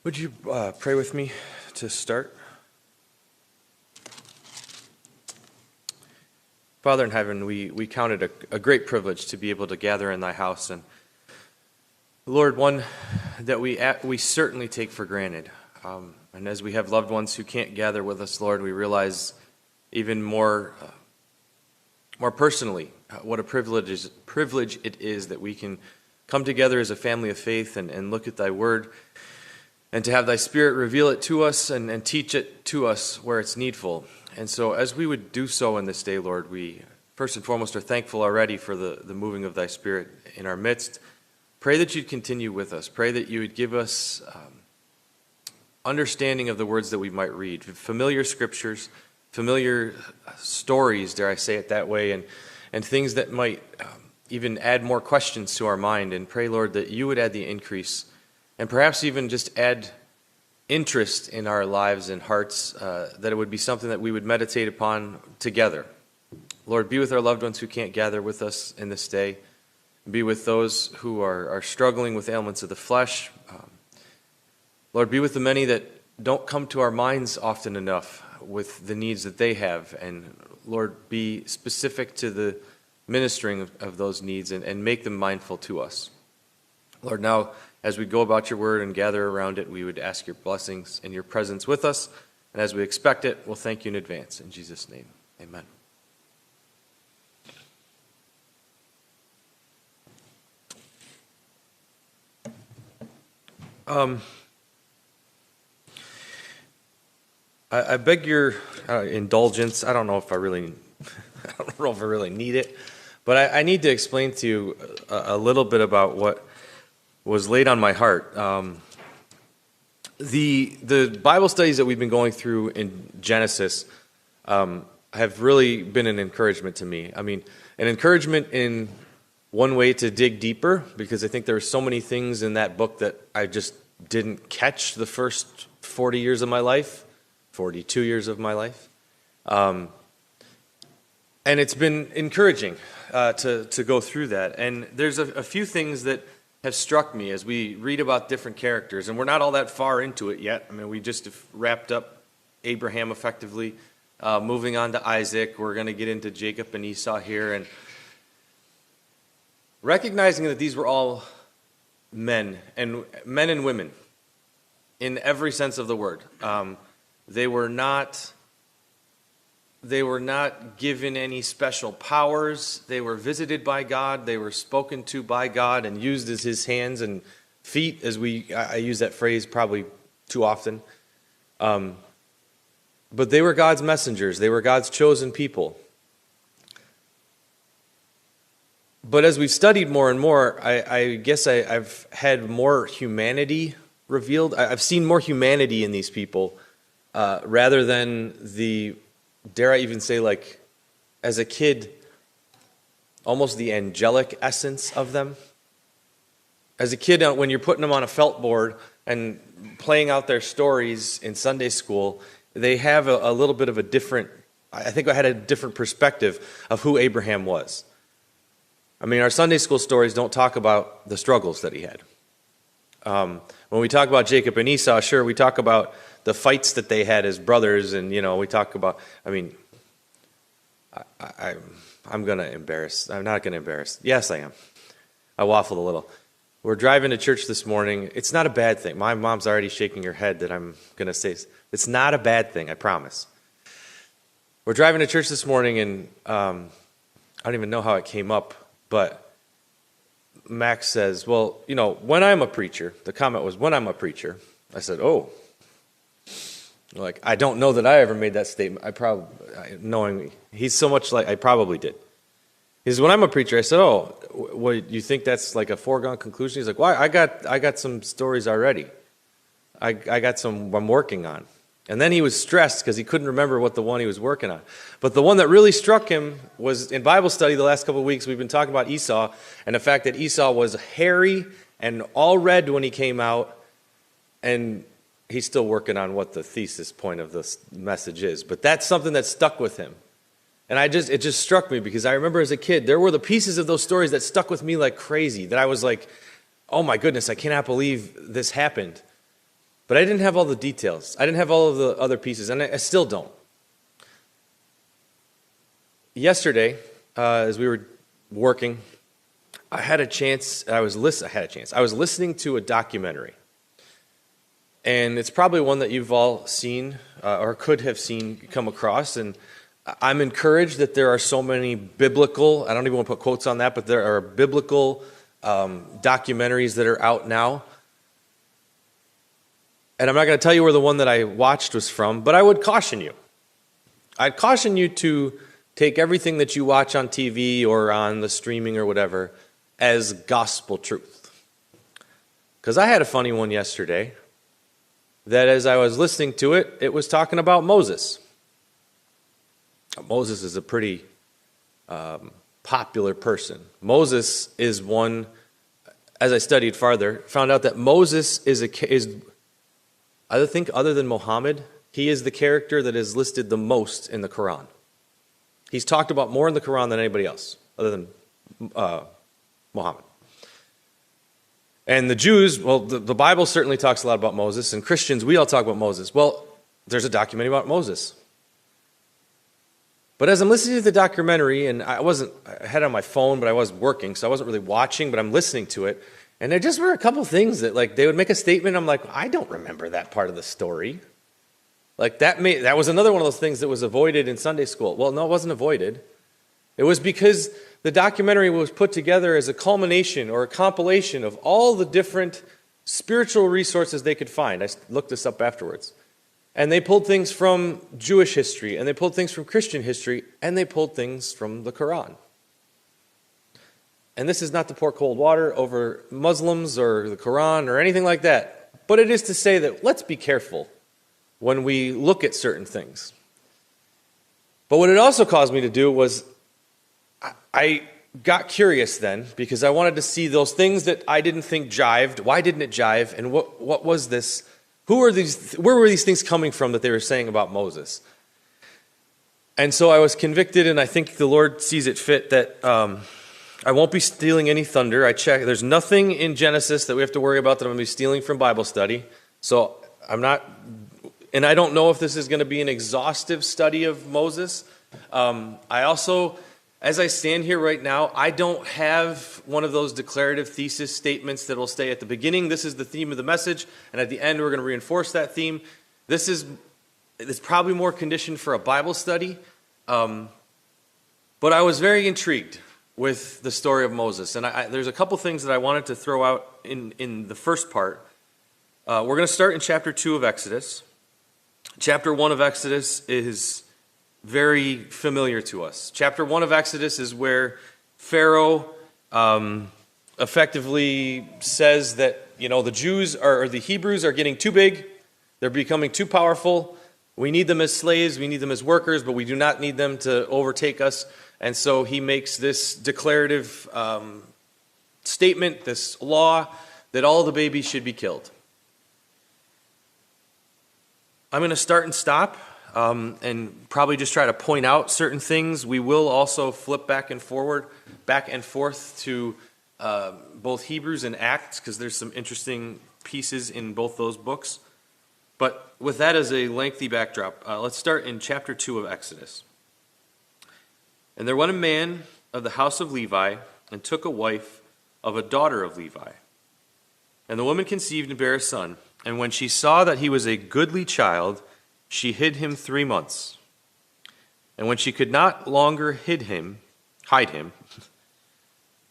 Would you pray with me to start? Father in heaven, we count it a great privilege to be able to gather in thy house. And Lord, one that we certainly take for granted. And as we have loved ones who can't gather with us, Lord, we realize even more personally what a privilege it is that we can come together as a family of faith and look at thy word, and to have thy Spirit reveal it to us and teach it to us where it's needful. And so as we would do so in this day, Lord, we first and foremost are thankful already for the moving of thy Spirit in our midst. Pray that you'd continue with us. Pray that you would give us understanding of the words that we might read, familiar scriptures, familiar stories, dare I say it that way, and things that might even add more questions to our mind. And pray, Lord, that you would add the increase, and perhaps even just add interest in our lives and hearts, that it would be something that we would meditate upon together. Lord, be with our loved ones who can't gather with us in this day. Be with those who are struggling with ailments of the flesh. Lord, be with the many that don't come to our minds often enough with the needs that they have. And Lord, be specific to the ministering of those needs and make them mindful to us. Lord, now, as we go about your word and gather around it, we would ask your blessings and your presence with us. And as we expect it, we'll thank you in advance. In Jesus' name, amen. I beg your indulgence. I don't know if I really need it, but I need to explain to you a little bit about what was laid on my heart. The Bible studies that we've been going through in Genesis have really been an encouragement to me. I mean, an encouragement in one way to dig deeper, because I think there are so many things in that book that I just didn't catch the first 40 years of my life, 42 years of my life. And it's been encouraging to go through that. And there's a few things that have struck me as we read about different characters, and we're not all that far into it yet. I mean, we just wrapped up Abraham effectively, moving on to Isaac. We're going to get into Jacob and Esau here, and recognizing that these were all men and women in every sense of the word. They were not given any special powers. They were visited by God. They were spoken to by God and used as his hands and feet, as I use that phrase probably too often. But they were God's messengers. They were God's chosen people. But as we've studied more and more, I guess I've had more humanity revealed. I've seen more humanity in these people rather than the, dare I even say, like, as a kid, almost the angelic essence of them. As a kid, when you're putting them on a felt board and playing out their stories in Sunday school, they have a little bit of a different, I think I had a different perspective of who Abraham was. I mean, our Sunday school stories don't talk about the struggles that he had. When we talk about Jacob and Esau, sure, we talk about the fights that they had as brothers, and, we talk about, I mean, I'm going to embarrass. I'm not going to embarrass. Yes, I am. I waffled a little. We're driving to church this morning. It's not a bad thing. My mom's already shaking her head that I'm going to say it's not a bad thing, I promise. We're driving to church this morning, and I don't even know how it came up, but Max says, well, when I'm a preacher, the comment was, when I'm a preacher. I said, oh. Like, I don't know that I ever made that statement. Knowing me, he's so much like, I probably did. He says, when I'm a preacher, I said, oh, what, you think that's like a foregone conclusion? He's like, well, I got some stories already. I got some I'm working on. And then he was stressed because he couldn't remember what the one he was working on. But the one that really struck him was in Bible study the last couple of weeks, we've been talking about Esau and the fact that Esau was hairy and all red when he came out, and he's still working on what the thesis point of this message is. But that's something that stuck with him. And it just struck me because I remember as a kid, there were the pieces of those stories that stuck with me like crazy, that I was like, oh my goodness, I cannot believe this happened. But I didn't have all the details. I didn't have all of the other pieces, and I still don't. Yesterday, as we were working, I was listening to a documentary. And it's probably one that you've all seen or could have seen come across. And I'm encouraged that there are so many biblical, I don't even want to put quotes on that, but there are biblical documentaries that are out now. And I'm not going to tell you where the one that I watched was from, but I would caution you. I'd caution you to take everything that you watch on TV or on the streaming or whatever as gospel truth. Because I had a funny one yesterday that as I was listening to it, it was talking about Moses. Moses is a pretty popular person. Moses is one, as I studied farther, found out that Moses is I think other than Muhammad, he is the character that is listed the most in the Quran. He's talked about more in the Quran than anybody else, other than Muhammad. And the Jews, well, the Bible certainly talks a lot about Moses, and Christians, we all talk about Moses. Well, there's a documentary about Moses. But as I'm listening to the documentary, and I had it on my phone, but I was working, so I wasn't really watching, but I'm listening to it, and there just were a couple things that, like, they would make a statement, I'm like, I don't remember that part of the story. Like, that was another one of those things that was avoided in Sunday school. Well, no, it wasn't avoided. It was because the documentary was put together as a culmination or a compilation of all the different spiritual resources they could find. I looked this up afterwards. And they pulled things from Jewish history, and they pulled things from Christian history, and they pulled things from the Quran. And this is not to pour cold water over Muslims or the Quran or anything like that. But it is to say that let's be careful when we look at certain things. But what it also caused me to do was I got curious then, because I wanted to see those things that I didn't think jived. Why didn't it jive? And what was this? Where were these things coming from that they were saying about Moses? And so I was convicted, and I think the Lord sees it fit that I won't be stealing any thunder. I checked. There's nothing in Genesis that we have to worry about that I'm going to be stealing from Bible study. So I'm not, and I don't know if this is going to be an exhaustive study of Moses. I also, as I stand here right now, I don't have one of those declarative thesis statements that will stay at the beginning. This is the theme of the message, and at the end we're going to reinforce that theme. It's probably more conditioned for a Bible study, but I was very intrigued with the story of Moses. And there's a couple things that I wanted to throw out in the first part. We're going to start in chapter 2 of Exodus. Chapter 1 of Exodus is very familiar to us. Chapter 1 of Exodus is where Pharaoh effectively says that, the Hebrews are getting too big. They're becoming too powerful. We need them as slaves. We need them as workers, but we do not need them to overtake us. And so he makes this declarative statement, this law, that all the babies should be killed. I'm going to start and stop and probably just try to point out certain things. We will also flip back and forth to both Hebrews and Acts, because there's some interesting pieces in both those books. But with that as a lengthy backdrop, let's start in chapter 2 of Exodus. And there went a man of the house of Levi, and took a wife of a daughter of Levi. And the woman conceived and bare a son. And when she saw that he was a goodly child, she hid him 3 months. And when she could not longer hide him,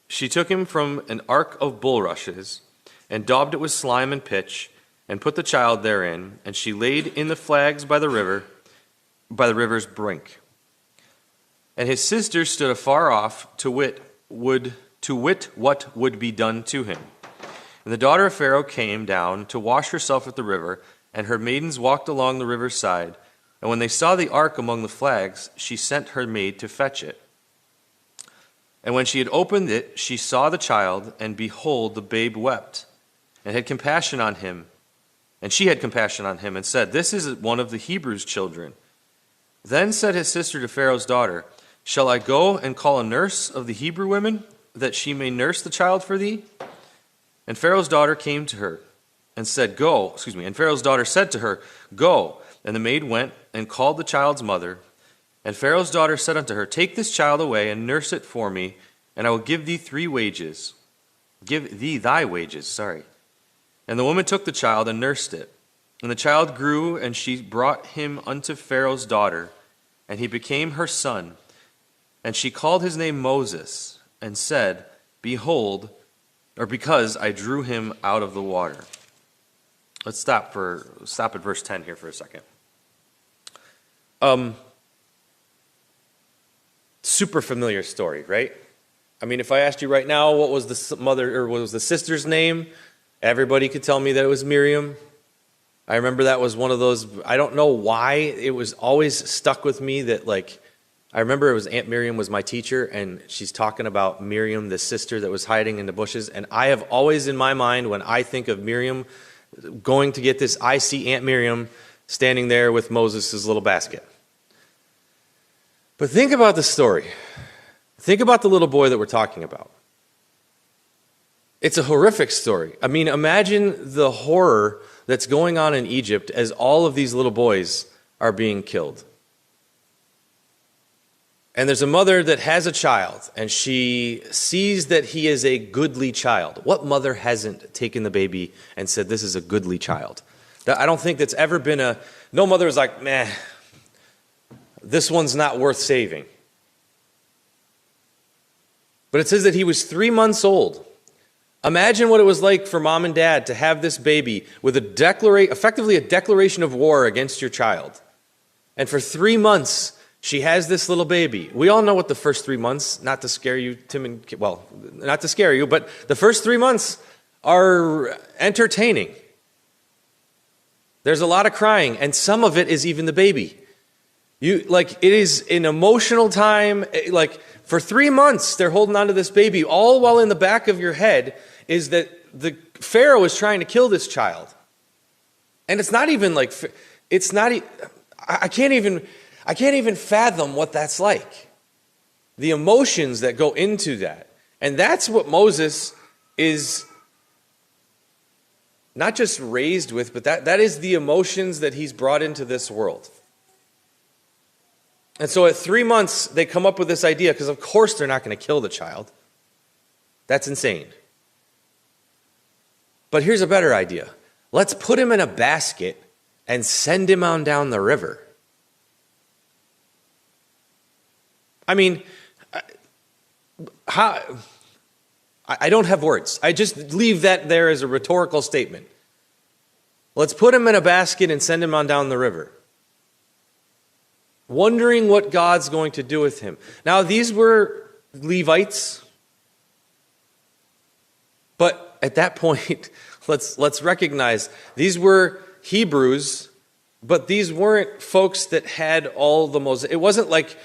she took him from an ark of bulrushes, and daubed it with slime and pitch, and put the child therein, and she laid in the flags by the river's brink. And his sister stood afar off to wit what would be done to him. And the daughter of Pharaoh came down to wash herself at the river, and her maidens walked along the river's side. And when they saw the ark among the flags, she sent her maid to fetch it. And when she had opened it, she saw the child, and behold, the babe wept, and had compassion on him. And she had compassion on him, and said, "This is one of the Hebrews' children." Then said his sister to Pharaoh's daughter, "Shall I go and call a nurse of the Hebrew women, that she may nurse the child for thee?" And Pharaoh's daughter came to her. and said, "Go," and Pharaoh's daughter said to her, "Go." And the maid went and called the child's mother. And Pharaoh's daughter said unto her, "Take this child away and nurse it for me, and I will give thee thy wages. And the woman took the child and nursed it. And the child grew, and she brought him unto Pharaoh's daughter, and he became her son. And she called his name Moses, and said, Behold, or because I drew him out of the water." Let's stop at verse 10 here for a second. Super familiar story, right? I mean, if I asked you right now what was the mother or what was the sister's name, everybody could tell me that it was Miriam. I remember that was one of those, I don't know why, it was always stuck with me that I remember it was Aunt Miriam was my teacher, and she's talking about Miriam, the sister that was hiding in the bushes, and I have always in my mind, when I think of Miriam going to get this, I see Aunt Miriam standing there with Moses' little basket. But think about the story. Think about the little boy that we're talking about. It's a horrific story. I mean, imagine the horror that's going on in Egypt as all of these little boys are being killed. And there's a mother that has a child, and she sees that he is a goodly child. What mother hasn't taken the baby and said, "This is a goodly child"? I don't think that's ever been no mother is like, "Meh, this one's not worth saving." But it says that he was 3 months old. Imagine what it was like for mom and dad to have this baby with effectively a declaration of war against your child. And for 3 months, she has this little baby. We all know what the first 3 months, not to scare you, not to scare you, but the first 3 months are entertaining. There's a lot of crying, and some of it is even the baby. It is an emotional time. For 3 months, they're holding on to this baby, all while in the back of your head is that the Pharaoh is trying to kill this child. And it's not even I can't even fathom what that's like. The emotions that go into that. And that's what Moses is not just raised with, but that is the emotions that he's brought into this world. And so at 3 months, they come up with this idea, because of course they're not going to kill the child. That's insane. But here's a better idea. Let's put him in a basket and send him on down the river. I mean, I don't have words. I just leave that there as a rhetorical statement. Let's put him in a basket and send him on down the river. Wondering what God's going to do with him. Now, these were Levites, but at that point, let's recognize these were Hebrews, but these weren't folks that had all the Moses. It wasn't like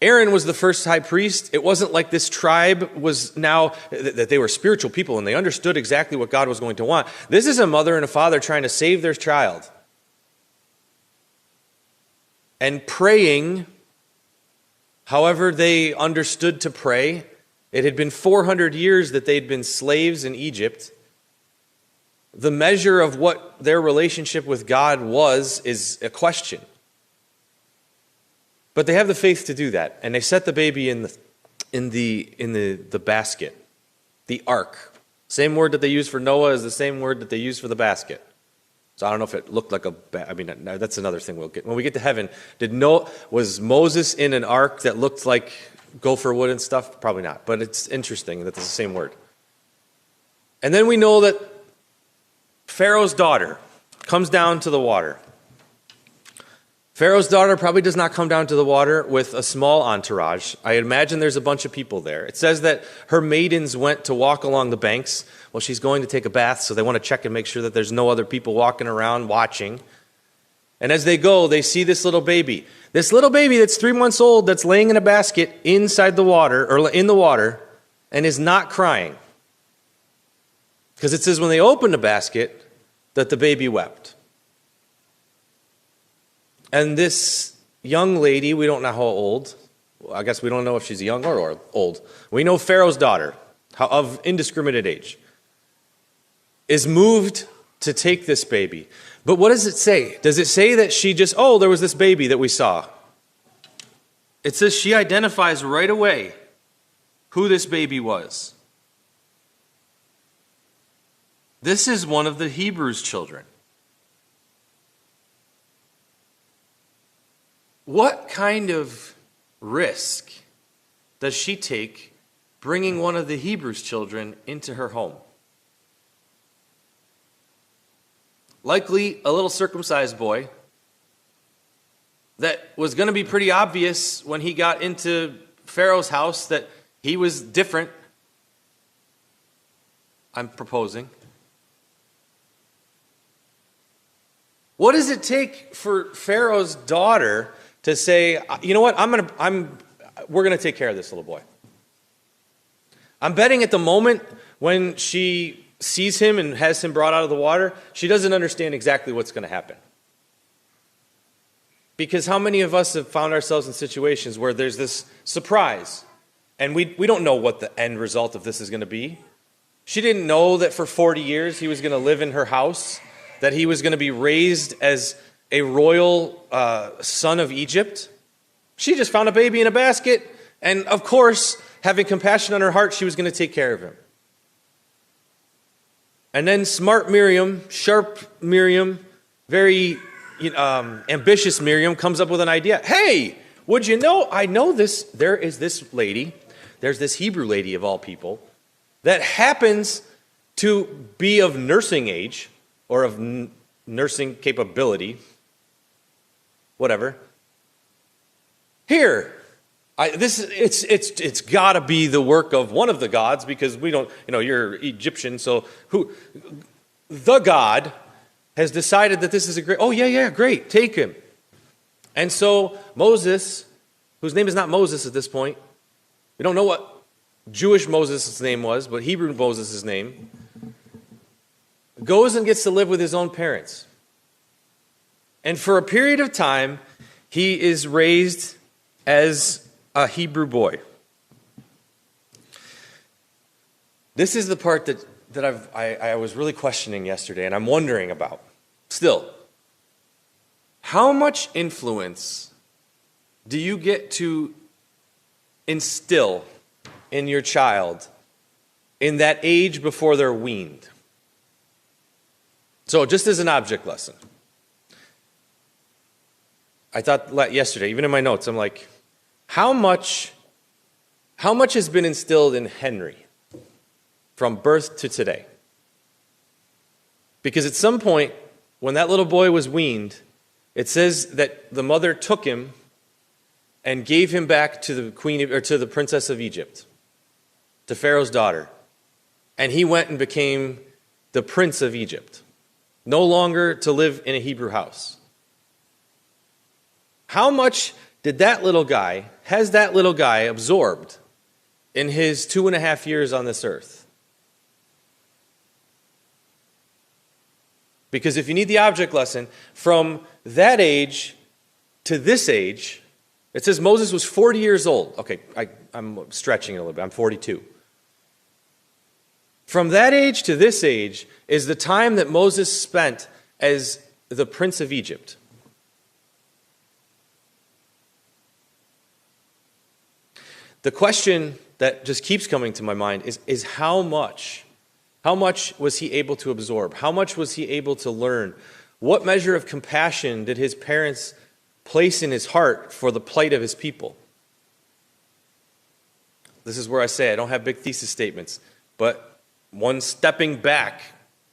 Aaron was the first high priest. It wasn't like this tribe was now, that they were spiritual people and they understood exactly what God was going to want. This is a mother and a father trying to save their child. And praying, however they understood to pray. It had been 400 years that they'd been slaves in Egypt. The measure of what their relationship with God is a question. But they have the faith to do that, and they set the baby in the basket, the ark. Same word that they use for Noah is the same word that they use for the basket. So I don't know if it looked like that's another thing we'll get. When we get to heaven, was Moses in an ark that looked like gopher wood and stuff? Probably not, but it's interesting that it's the same word. And then we know that Pharaoh's daughter comes down to the water. Pharaoh's daughter probably does not come down to the water with a small entourage. I imagine there's a bunch of people there. It says that her maidens went to walk along the banks. Well, she's going to take a bath, so they want to check and make sure that there's no other people walking around watching. And as they go, they see this little baby. This little baby that's 3 months old that's laying in a basket inside the water, or in the water, and is not crying. Because it says when they opened the basket that the baby wept. And this young lady, we don't know how old. I guess we don't know if she's young or old. We know Pharaoh's daughter, of indiscriminate age, is moved to take this baby. But what does it say? Does it say that she just, oh, there was this baby that we saw? It says she identifies right away who this baby was. This is one of the Hebrews' children. What kind of risk does she take bringing one of the Hebrews' children into her home? Likely a little circumcised boy that was going to be pretty obvious when he got into Pharaoh's house that he was different. I'm proposing. What does it take for Pharaoh's daughter to say, you know what, we're going to take care of this little boy? I'm betting at the moment when she sees him and has him brought out of the water, she doesn't understand exactly what's going to happen. Because how many of us have found ourselves in situations where there's this surprise, and we don't know what the end result of this is going to be. She didn't know that for 40 years he was going to live in her house, that he was going to be raised as a royal son of Egypt. She just found a baby in a basket, and of course, having compassion on her heart, she was going to take care of him. And then smart Miriam, sharp Miriam, very ambitious Miriam comes up with an idea. Hey, would you know, I know this, there is this lady, there's this Hebrew lady of all people, that happens to be of nursing age, or of nursing capability, whatever. Here, it's got to be the work of one of the gods, because we don't, you're Egyptian, so the God has decided that this is a great, great, take him. And so Moses, whose name is not Moses at this point, we don't know what Jewish Moses' name was, but Hebrew Moses' name, goes and gets to live with his own parents. And for a period of time, he is raised as a Hebrew boy. This is the part that I was really questioning yesterday, and I'm wondering about. Still, how much influence do you get to instill in your child in that age before they're weaned? So just as an object lesson, I thought yesterday, even in my notes, I'm like, how much has been instilled in Henry from birth to today? Because at some point, when that little boy was weaned, it says that the mother took him and gave him back to the princess of Egypt, to Pharaoh's daughter, and he went and became the prince of Egypt, no longer to live in a Hebrew house. How much has that little guy absorbed in his 2.5 years on this earth? Because if you need the object lesson, from that age to this age, it says Moses was 40 years old. Okay, I'm stretching it a little bit. I'm 42. From that age to this age is the time that Moses spent as the prince of Egypt. The question that just keeps coming to my mind is how much was he able to absorb? How much was he able to learn? What measure of compassion did his parents place in his heart for the plight of his people? This is where I say I don't have big thesis statements, but one stepping back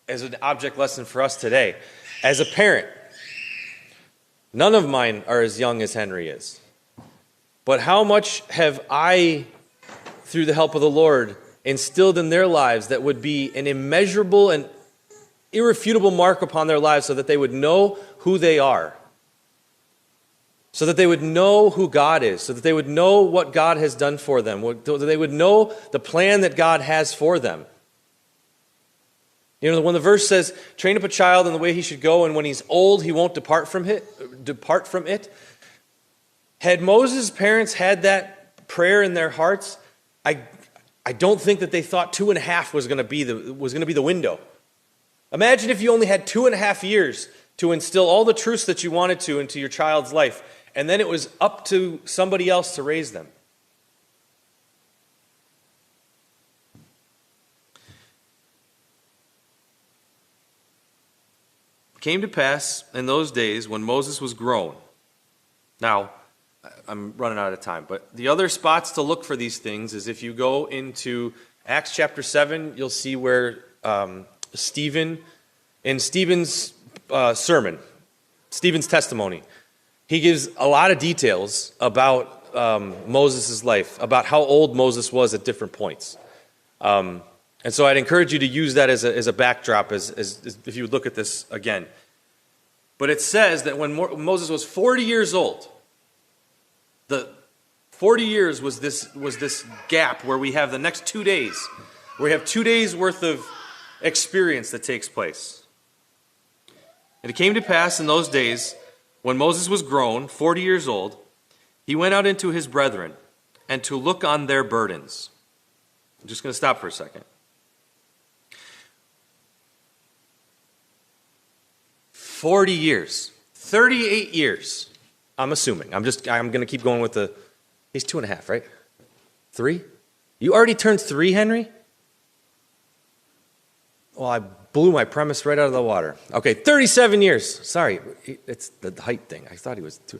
as an object lesson for us today. As a parent, none of mine are as young as Henry is. But how much have I, through the help of the Lord, instilled in their lives that would be an immeasurable and irrefutable mark upon their lives, so that they would know who they are, so that they would know who God is, so that they would know what God has done for them, so that they would know the plan that God has for them. When the verse says, train up a child in the way he should go, and when he's old, he won't depart from it. Had Moses' parents had that prayer in their hearts, I don't think that they thought 2.5 was going to be the window. Imagine if you only had 2.5 years to instill all the truths that you wanted to into your child's life, and then it was up to somebody else to raise them. It came to pass in those days when Moses was grown. Now, I'm running out of time, but the other spots to look for these things is if you go into Acts chapter 7, you'll see where Stephen's sermon, Stephen's testimony, he gives a lot of details about Moses' life, about how old Moses was at different points. And so I'd encourage you to use that as a backdrop as if you would look at this again. But it says that when Moses was 40 years old, the 40 years was this gap where we have the next 2 days, where we have 2 days worth of experience that takes place. And it came to pass in those days, when Moses was grown, 40 years old, he went out into his brethren, and to look on their burdens. I'm just going to stop for a second. 40 years, 38 years, I'm assuming. I'm going to keep going with he's 2.5, right? 3? You already turned 3, Henry? Well, I blew my premise right out of the water. Okay, 37 years. Sorry, it's the height thing. I thought he was 2.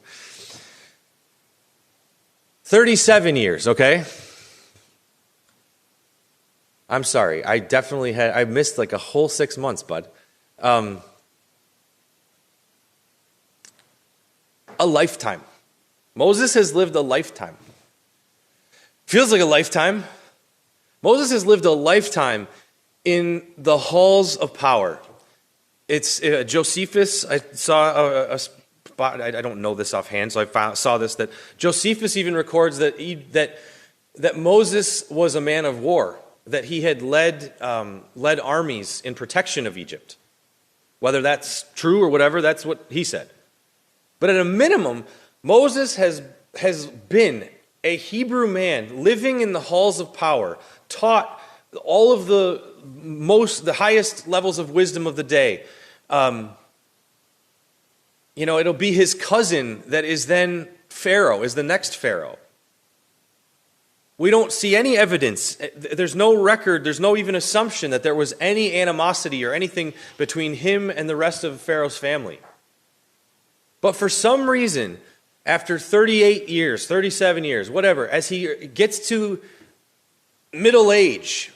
37 years, okay? I'm sorry. I missed like a whole 6 months, bud. A lifetime. Moses has lived a lifetime. Feels like a lifetime. Moses has lived a lifetime in the halls of power. It's Josephus. I saw a spot. I don't know this offhand, so I saw this, that Josephus even records that Moses was a man of war, that he had led armies in protection of Egypt. Whether that's true or whatever, that's what he said. But at a minimum, Moses has been a Hebrew man living in the halls of power, taught all of the highest levels of wisdom of the day. It'll be his cousin that is then Pharaoh, is the next Pharaoh. We don't see any evidence. There's no record, there's no even assumption that there was any animosity or anything between him and the rest of Pharaoh's family. But for some reason, after 38 years, 37 years, whatever, as he gets to middle age,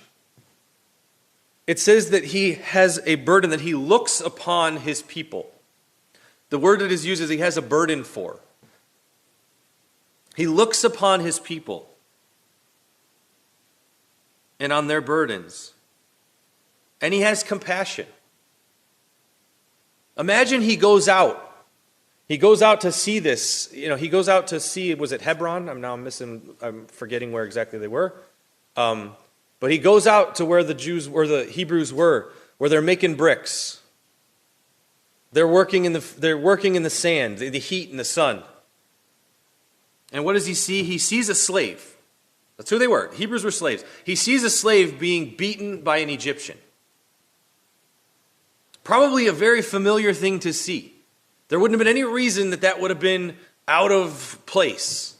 it says that he has a burden, that he looks upon his people. The word that is used is he has a burden for. He looks upon his people and on their burdens. And he has compassion. Imagine he goes out. He goes out to see this. He goes out to see, was it Hebron? I'm forgetting where exactly they were. But he goes out to where the Hebrews were, where they're making bricks. They're working in the sand, the heat and the sun. And what does he see? He sees a slave. That's who they were. Hebrews were slaves. He sees a slave being beaten by an Egyptian. Probably a very familiar thing to see. There wouldn't have been any reason that would have been out of place.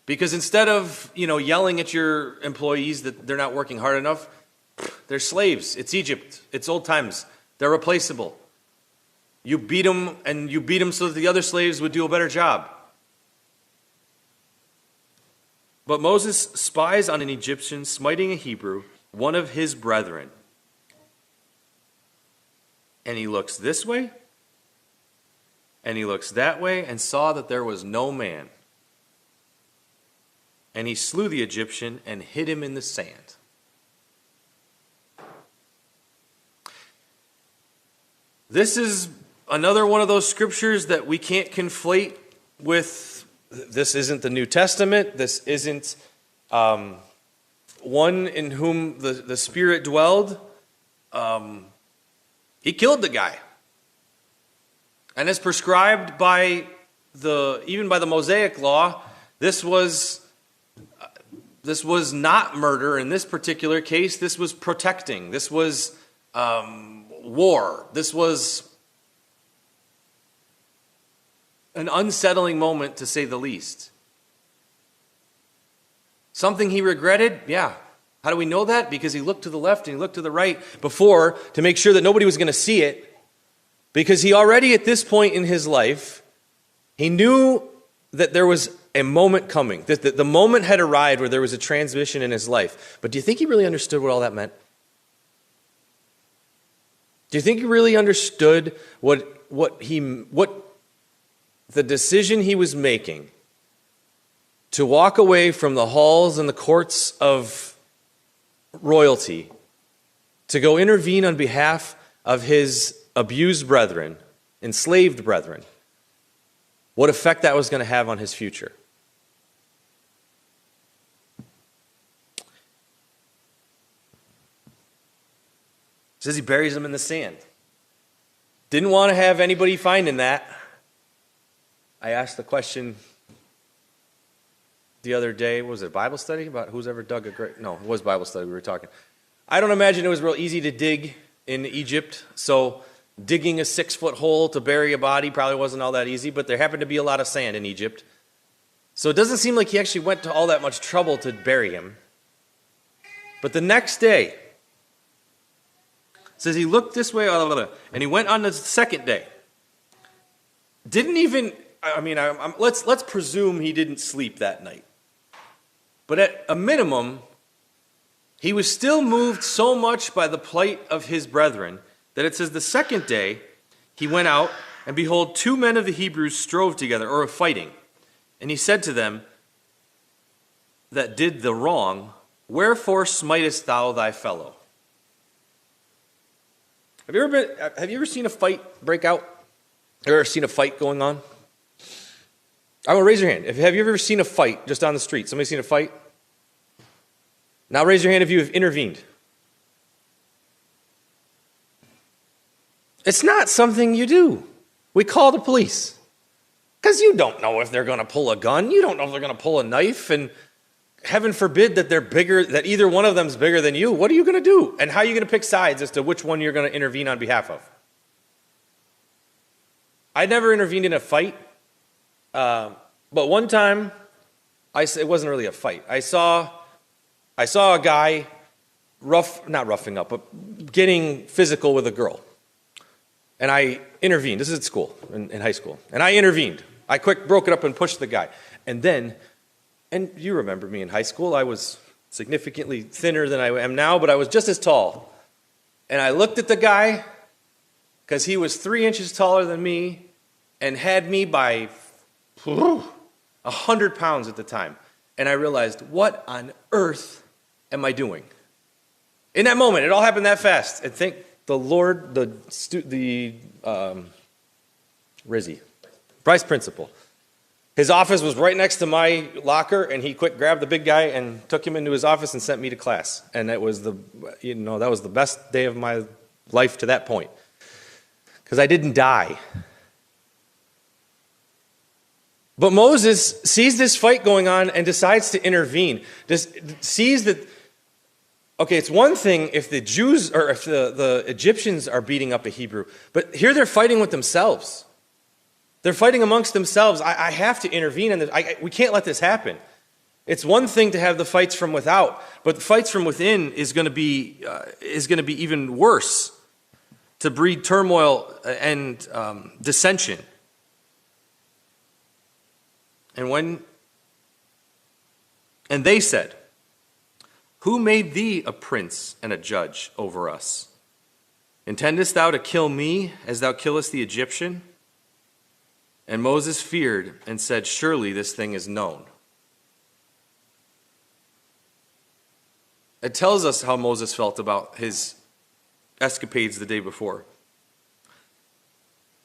Because instead of, yelling at your employees that they're not working hard enough, they're slaves. It's Egypt. It's old times. They're replaceable. You beat them, and you beat them so that the other slaves would do a better job. But Moses spies on an Egyptian smiting a Hebrew, one of his brethren. And he looks this way, and he looks that way, and saw that there was no man. And he slew the Egyptian and hid him in the sand. This is another one of those scriptures that we can't conflate with, this isn't the New Testament, this isn't one in whom the Spirit dwelled. He killed the guy. And as prescribed by even by the Mosaic law, this was not murder in this particular case. This was protecting. This was war. This was an unsettling moment, to say the least. Something he regretted? Yeah. How do we know that? Because he looked to the left and he looked to the right before to make sure that nobody was going to see it. Because he already, at this point in his life, he knew that there was a moment coming, that the moment had arrived where there was a transition in his life. But do you think he really understood what all that meant? Do you think he really understood what the decision he was making to walk away from the halls and the courts of royalty to go intervene on behalf of his abused brethren, enslaved brethren, what effect that was going to have on his future? It says he buries them in the sand. Didn't want to have anybody finding that. I asked the question the other day, was it Bible study? About who's ever dug a grave? No, it was Bible study we were talking. I don't imagine it was real easy to dig in Egypt, so digging a 6-foot hole to bury a body probably wasn't all that easy, but there happened to be a lot of sand in Egypt. So it doesn't seem like he actually went to all that much trouble to bury him. But the next day, it says he looked this way, and he went on the second day. Didn't even, let's presume he didn't sleep that night. But at a minimum, he was still moved so much by the plight of his brethren that it says the second day he went out, and behold, 2 men of the Hebrews strove together, or were fighting. And he said to them that did the wrong, wherefore smitest thou thy fellow? Have you ever seen a fight break out? Have you ever seen a fight going on? I will raise your hand. Have you ever seen a fight just on the street? Somebody seen a fight? Now raise your hand if you have intervened. It's not something you do. We call the police. Because you don't know if they're going to pull a gun. You don't know if they're going to pull a knife. And heaven forbid that they're bigger, that either one of them's bigger than you. What are you going to do? And how are you going to pick sides as to which one you're going to intervene on behalf of? I never intervened in a fight. But one time, it wasn't really a fight. I saw a guy not roughing up, but getting physical with a girl. And I intervened. This is at school, in high school. And I intervened. I broke it up and pushed the guy. And then, and you remember me in high school, I was significantly thinner than I am now, but I was just as tall. And I looked at the guy, because he was 3 inches taller than me, and had me by 100 pounds at the time. And I realized, what on earth am I doing? In that moment, it all happened that fast. And thank the Lord, the Rizzy, Bryce principal. His office was right next to my locker, and he grabbed the big guy and took him into his office and sent me to class. And that was the best day of my life to that point, because I didn't die. But Moses sees this fight going on and decides to intervene. Sees that, okay, it's one thing if the Jews or if the Egyptians are beating up a Hebrew, but here they're fighting with themselves. They're fighting amongst themselves. I have to intervene in this. We can't let this happen. It's one thing to have the fights from without, but the fights from within is going to be even worse, to breed turmoil and dissension. And they said, who made thee a prince and a judge over us? Intendest thou to kill me as thou killest the Egyptian? And Moses feared and said, surely this thing is known. It tells us how Moses felt about his escapades the day before.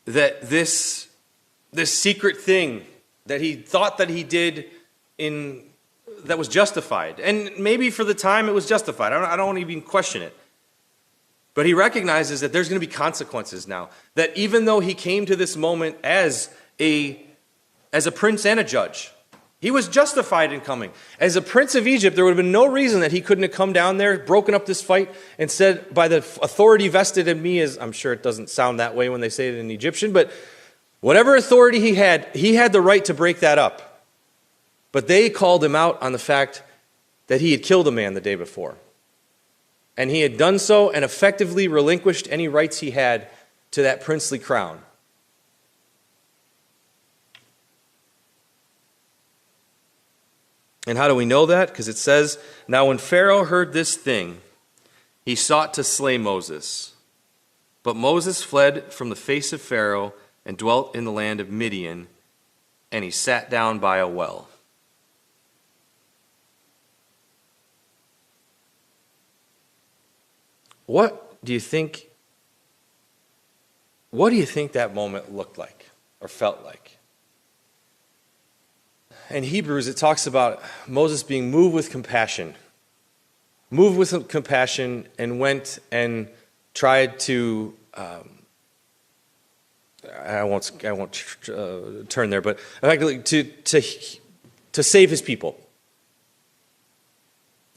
That this secret thing that he thought that he did that was justified. And maybe for the time it was justified. I don't even question it. But he recognizes that there's going to be consequences now. That even though he came to this moment as a prince and a judge, He was justified in coming. As a prince of Egypt, there would have been no reason that he couldn't have come down there, broken up this fight, and said, by the authority vested in me, as I'm sure it doesn't sound that way when they say it in Egyptian, but whatever authority he had the right to break that up. But they called him out on the fact that he had killed a man the day before. And he had done so and effectively relinquished any rights he had to that princely crown. And how do we know that? Because it says, now when Pharaoh heard this thing, he sought to slay Moses. But Moses fled from the face of Pharaoh and dwelt in the land of Midian, and he sat down by a well. What do you think that moment looked like or felt like? In Hebrews, it talks about Moses being moved with compassion. Moved with compassion and went and tried to, I won't turn there, but effectively to save his people.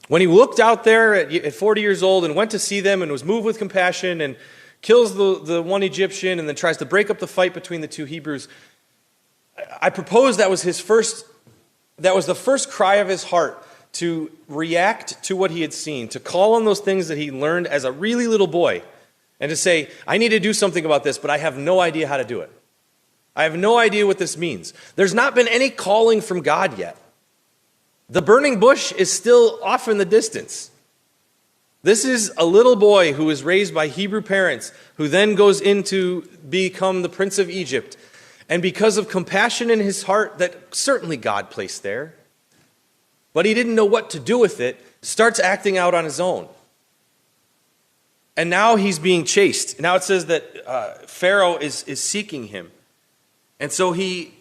When he looked out there at 40 years old and went to see them and was moved with compassion and kills the one Egyptian and then tries to break up the fight between the two Hebrews, I propose that was the first cry of his heart to react to what he had seen, to call on those things that he learned as a really little boy, and to say, I need to do something about this, but I have no idea how to do it. I have no idea what this means. There's not been any calling from God yet. The burning bush is still off in the distance. This is a little boy who is raised by Hebrew parents, who then goes into become the prince of Egypt. And because of compassion in his heart that certainly God placed there, but he didn't know what to do with it, starts acting out on his own. And now he's being chased. Now it says that Pharaoh is seeking him. And so he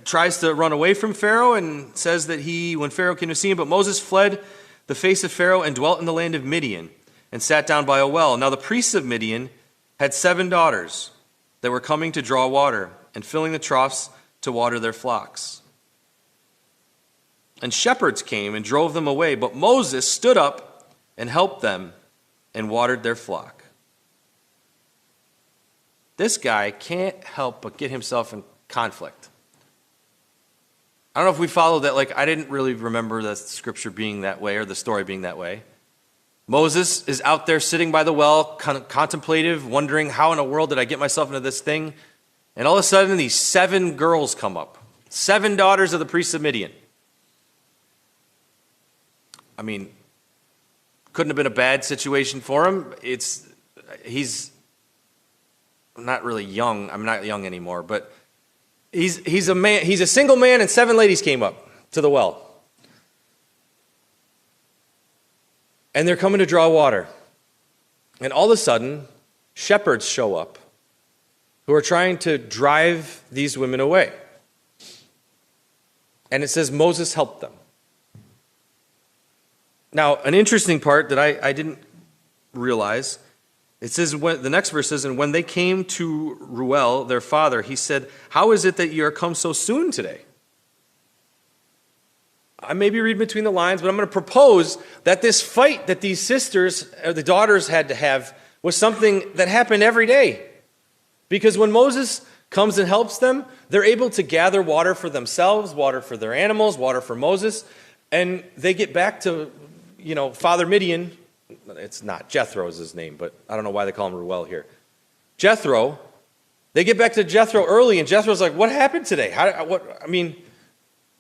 tries to run away from Pharaoh and says that when Pharaoh came to see him, but Moses fled the face of Pharaoh and dwelt in the land of Midian and sat down by a well. Now the priests of Midian had 7 daughters that were coming to draw water and filling the troughs to water their flocks. And shepherds came and drove them away, but Moses stood up and helped them and watered their flock. This guy can't help but get himself in conflict. I don't know if we followed that. I didn't really remember the scripture being that way or the story being that way. Moses is out there sitting by the well, kind of contemplative, wondering how in the world did I get myself into this thing? And all of a sudden, these 7 girls come up. 7 daughters of the priests of Midian. I mean, couldn't have been a bad situation for him. He's not really young. I'm not young anymore, but he's a man. He's a single man, and 7 ladies came up to the well. And they're coming to draw water. And all of a sudden, shepherds show up who are trying to drive these women away. And it says Moses helped them. Now, an interesting part that I didn't realize, it says, the next verse says, and when they came to Reuel, their father, he said, how is it that you are come so soon today? I maybe read between the lines, but I'm going to propose that this fight that these sisters, or the daughters, had to have was something that happened every day. Because when Moses comes and helps them, they're able to gather water for themselves, water for their animals, water for Moses, and they get back to, Father Midian. It's not Jethro's his name, but I don't know why they call him Reuel here. Jethro. They get back to Jethro early, and Jethro's like, what happened today?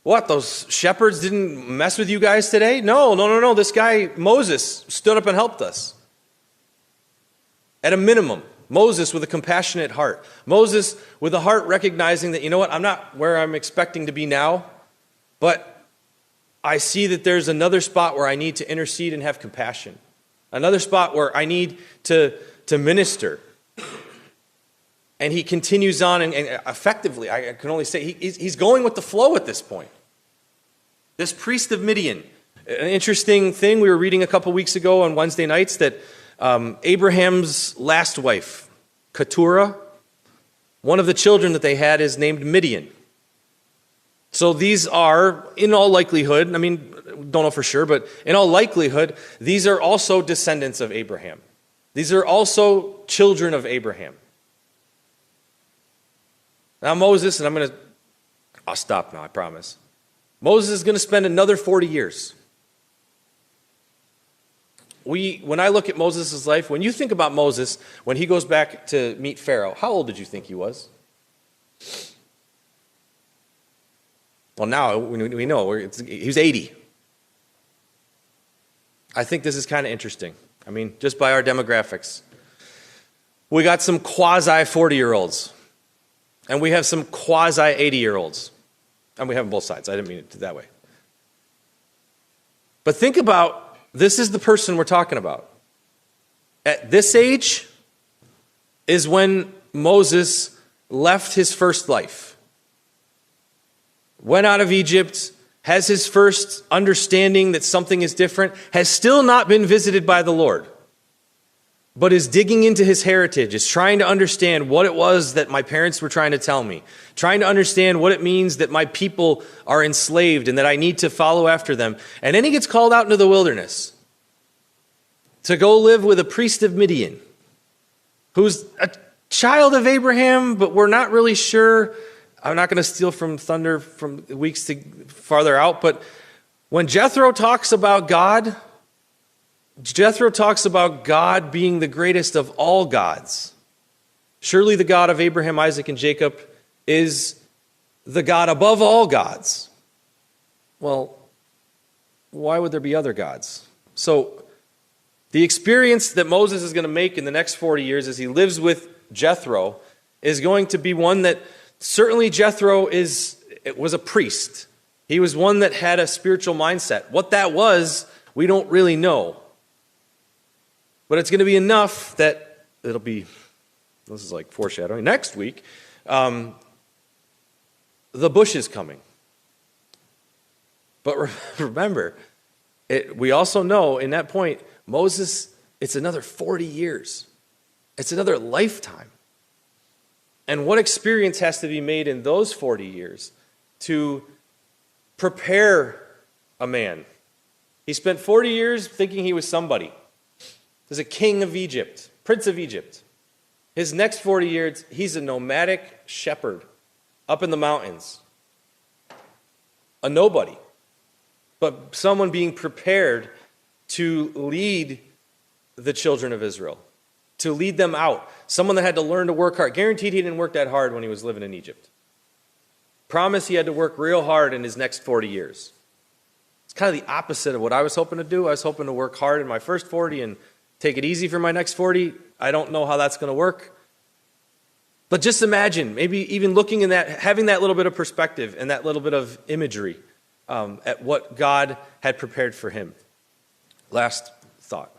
What, those shepherds didn't mess with you guys today? No. This guy, Moses, stood up and helped us. At a minimum, Moses with a compassionate heart. Moses with a heart recognizing that, I'm not where I'm expecting to be now, but I see that there's another spot where I need to intercede and have compassion. Another spot where I need to minister. And he continues on, and effectively, I can only say, he's going with the flow at this point. This priest of Midian. An interesting thing, we were reading a couple weeks ago on Wednesday nights that Abraham's last wife, Keturah, one of the children that they had is named Midian. So these are, in all likelihood, I mean, don't know for sure, but in all likelihood, these are also descendants of Abraham. These are also children of Abraham. Now Moses, and I'll stop now, I promise. Moses is going to spend another 40 years. When I look at Moses' life, when you think about Moses, when he goes back to meet Pharaoh, how old did you think he was? Well, now we know he was 80. I think this is kind of interesting. I mean, just by our demographics. We got some quasi 40-year-olds, and we have some quasi 80-year-olds. And we have them both sides. I didn't mean it that way. But think about, this is the person we're talking about. At this age is when Moses left his first life. Went out of Egypt, has his first understanding that something is different, has still not been visited by the Lord, but is digging into his heritage, is trying to understand what it was that my parents were trying to tell me, trying to understand what it means that my people are enslaved and that I need to follow after them. And then he gets called out into the wilderness to go live with a priest of Midian, who's a child of Abraham, but we're not really sure. I'm not going to steal from thunder from weeks to farther out, but when Jethro talks about God being the greatest of all gods. Surely the God of Abraham, Isaac, and Jacob is the God above all gods. Well, why would there be other gods? So the experience that Moses is going to make in the next 40 years as he lives with Jethro is going to be one that certainly Jethro was a priest. He was one that had a spiritual mindset. What that was, we don't really know. But it's going to be enough that this is like foreshadowing. Next week, the bush is coming. But remember, we also know in that point, Moses, it's another 40 years. It's another lifetime. And what experience has to be made in those 40 years to prepare a man? He spent 40 years thinking he was somebody. There's a king of Egypt, prince of Egypt. His next 40 years, he's a nomadic shepherd up in the mountains. A nobody, but someone being prepared to lead the children of Israel, to lead them out. Someone that had to learn to work hard. Guaranteed he didn't work that hard when he was living in Egypt. Promise he had to work real hard in his next 40 years. It's kind of the opposite of what I was hoping to do. I was hoping to work hard in my first 40 and take it easy for my next 40. I don't know how that's going to work. But just imagine, maybe even looking in that, having that little bit of perspective and that little bit of imagery at what God had prepared for him. Last thought.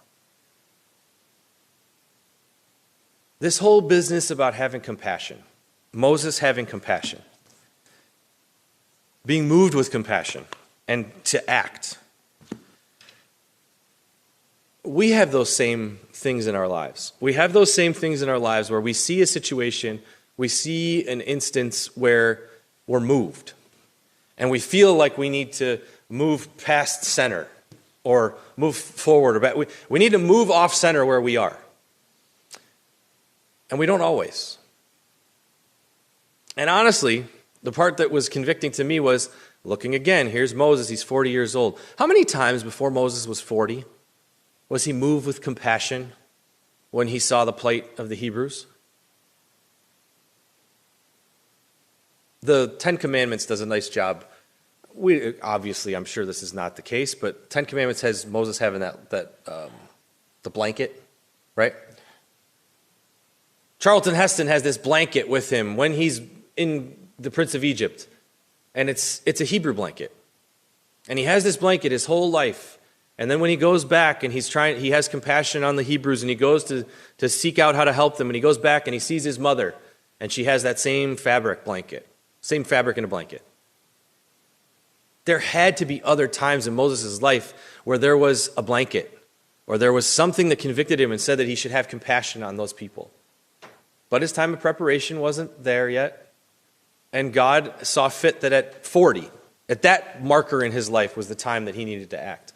This whole business about having compassion, Moses having compassion, being moved with compassion and to act. We have those same things in our lives. We have those same things in our lives where we see a situation, we see an instance where we're moved. And we feel like we need to move past center or move forward or back. We need to move off center where we are. And we don't always. And honestly, the part that was convicting to me was looking again. Here's Moses. He's 40 years old. How many times before Moses was 40 was he moved with compassion when he saw the plight of the Hebrews? The Ten Commandments does a nice job. Obviously, I'm sure this is not the case, but Ten Commandments has Moses having the blanket, right? Charlton Heston has this blanket with him when he's in the Prince of Egypt, and it's a Hebrew blanket. And he has this blanket his whole life. And then when he goes back and he has compassion on the Hebrews and he goes to seek out how to help them, and he goes back and he sees his mother, and she has that same fabric in a blanket. There had to be other times in Moses' life where there was a blanket, or there was something that convicted him and said that he should have compassion on those people. But his time of preparation wasn't there yet. And God saw fit that at 40, at that marker in his life was the time that he needed to act.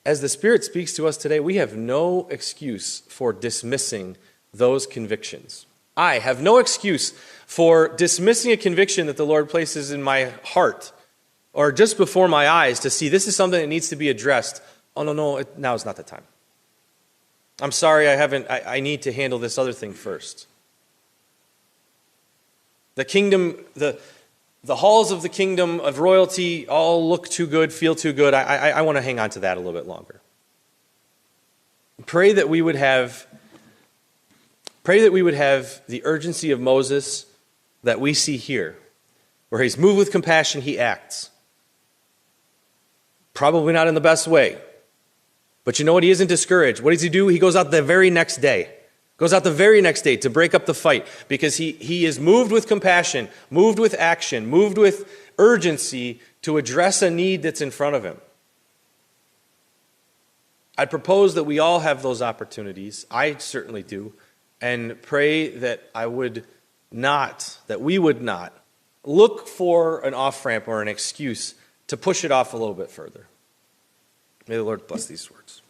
As the Spirit speaks to us today, we have no excuse for dismissing those convictions. I have no excuse for dismissing a conviction that the Lord places in my heart or just before my eyes to see this is something that needs to be addressed. Oh, no, now is not the time. I'm sorry, I need to handle this other thing first. The kingdom, the halls of the kingdom of royalty all look too good, feel too good. I want to hang on to that a little bit longer. Pray that we would have the urgency of Moses that we see here, where he's moved with compassion, he acts. Probably not in the best way. But you know what? He isn't discouraged. What does he do? He goes out the very next day. Goes out the very next day to break up the fight because he is moved with compassion, moved with action, moved with urgency to address a need that's in front of him. I propose that we all have those opportunities. I certainly do. And pray that we would not look for an off-ramp or an excuse to push it off a little bit further. May the Lord bless these words.